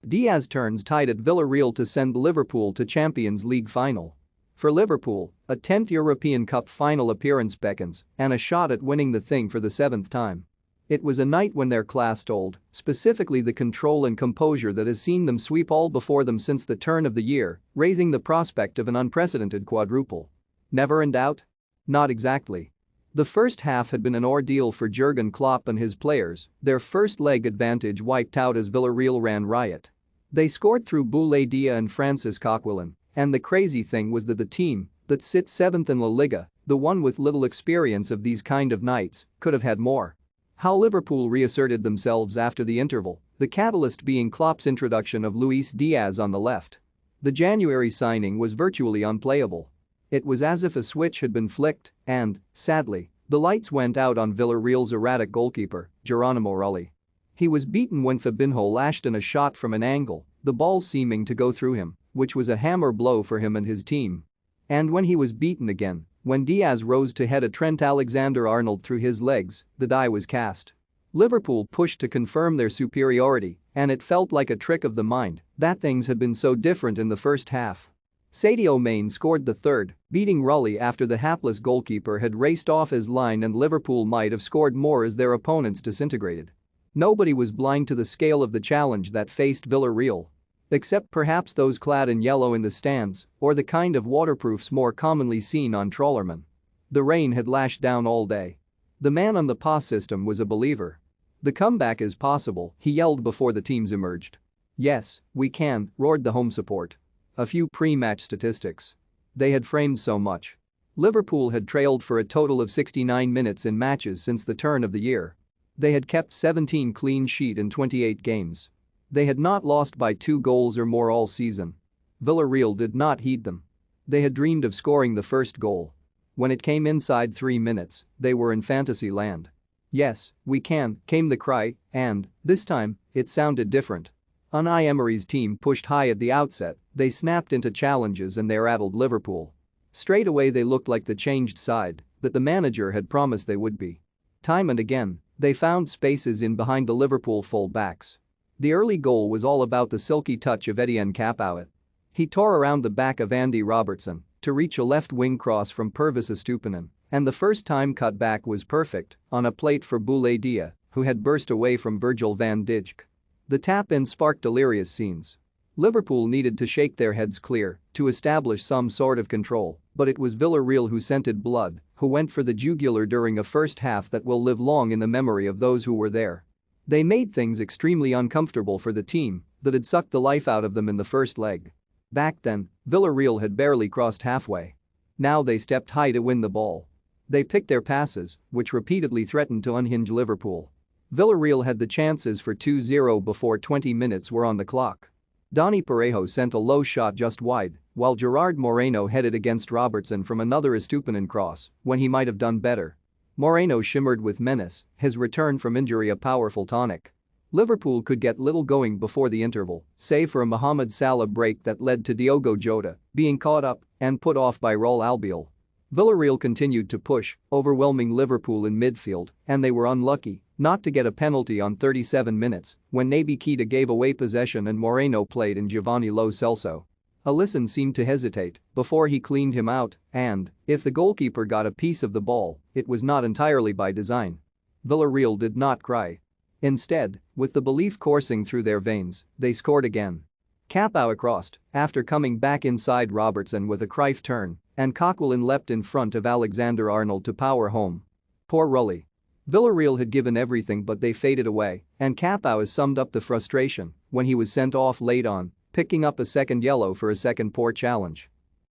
Díaz turns tide at Villarreal to send Liverpool to Champions League final. For Liverpool, a 10th European Cup final appearance beckons and a shot at winning the thing for the 7th time. It was a night when their class told, specifically the control and composure that has seen them sweep all before them since the turn of the year, raising the prospect of an unprecedented quadruple. Never in doubt? Not exactly. The first half had been an ordeal for Jurgen Klopp and his players, their first leg advantage wiped out as Villarreal ran riot. They scored through Boulaye Dia and Francis Coquelin, and the crazy thing was that the team that sits 7th in La Liga, the one with little experience of these kind of nights, could have had more. How Liverpool reasserted themselves after the interval, the catalyst being Klopp's introduction of Luis Díaz on the left. The January signing was virtually unplayable. It was as if a switch had been flicked and, sadly, the lights went out on Villarreal's erratic goalkeeper, Geronimo Rulli. He was beaten when Fabinho lashed in a shot from an angle, the ball seeming to go through him, which was a hammer blow for him and his team. And when he was beaten again, when Díaz rose to head a Trent Alexander-Arnold through his legs, the die was cast. Liverpool pushed to confirm their superiority, and it felt like a trick of the mind that things had been so different in the first half. Sadio Mane scored the third, beating Rulli after the hapless goalkeeper had raced off his line, and Liverpool might have scored more as their opponents disintegrated. Nobody was blind to the scale of the challenge that faced Villarreal. Except perhaps those clad in yellow in the stands, or the kind of waterproofs more commonly seen on trawlermen. The rain had lashed down all day. The man on the PA system was a believer. "The comeback is possible," he yelled before the teams emerged. "Yes, we can," roared the home support. A few pre-match statistics. They had framed so much. Liverpool had trailed for a total of 69 minutes in matches since the turn of the year. They had kept 17 clean sheet in 28 games. They had not lost by 2 goals or more all season. Villarreal did not heed them. They had dreamed of scoring the first goal. When it came inside 3 minutes, they were in fantasy land. "Yes, we can," came the cry, and, this time, it sounded different. Unai Emery's team pushed high at the outset, they snapped into challenges and they rattled Liverpool. Straight away they looked like the changed side that the manager had promised they would be. Time and again, they found spaces in behind the Liverpool full-backs. The early goal was all about the silky touch of Etienne Capoue. He tore around the back of Andy Robertson to reach a left-wing cross from Pervis Estupinan, and the first-time cutback was perfect on a plate for Boulaye Dia, who had burst away from Virgil van Dijk. The tap-in sparked delirious scenes. Liverpool needed to shake their heads clear to establish some sort of control, but it was Villarreal who scented blood, who went for the jugular during a first half that will live long in the memory of those who were there. They made things extremely uncomfortable for the team that had sucked the life out of them in the first leg. Back then, Villarreal had barely crossed halfway. Now they stepped high to win the ball. They picked their passes, which repeatedly threatened to unhinge Liverpool. Villarreal had the chances for 2-0 before 20 minutes were on the clock. Dani Parejo sent a low shot just wide, while Gerard Moreno headed against Robertson from another Estupinan cross when he might have done better. Moreno shimmered with menace, his return from injury a powerful tonic. Liverpool could get little going before the interval, save for a Mohamed Salah break that led to Diogo Jota being caught up and put off by Raul Albiol. Villarreal continued to push, overwhelming Liverpool in midfield, and they were unlucky not to get a penalty on 37 minutes when Naby Keita gave away possession and Moreno played in Giovanni Lo Celso. Alisson seemed to hesitate before he cleaned him out, and, if the goalkeeper got a piece of the ball, it was not entirely by design. Villarreal did not cry. Instead, with the belief coursing through their veins, they scored again. Capoue crossed after coming back inside Robertson with a Cruyff turn, and Coquelin leapt in front of Alexander-Arnold to power home. Poor Rulli. Villarreal had given everything but they faded away, and Capoue summed up the frustration when he was sent off late on, picking up a second yellow for a second poor challenge.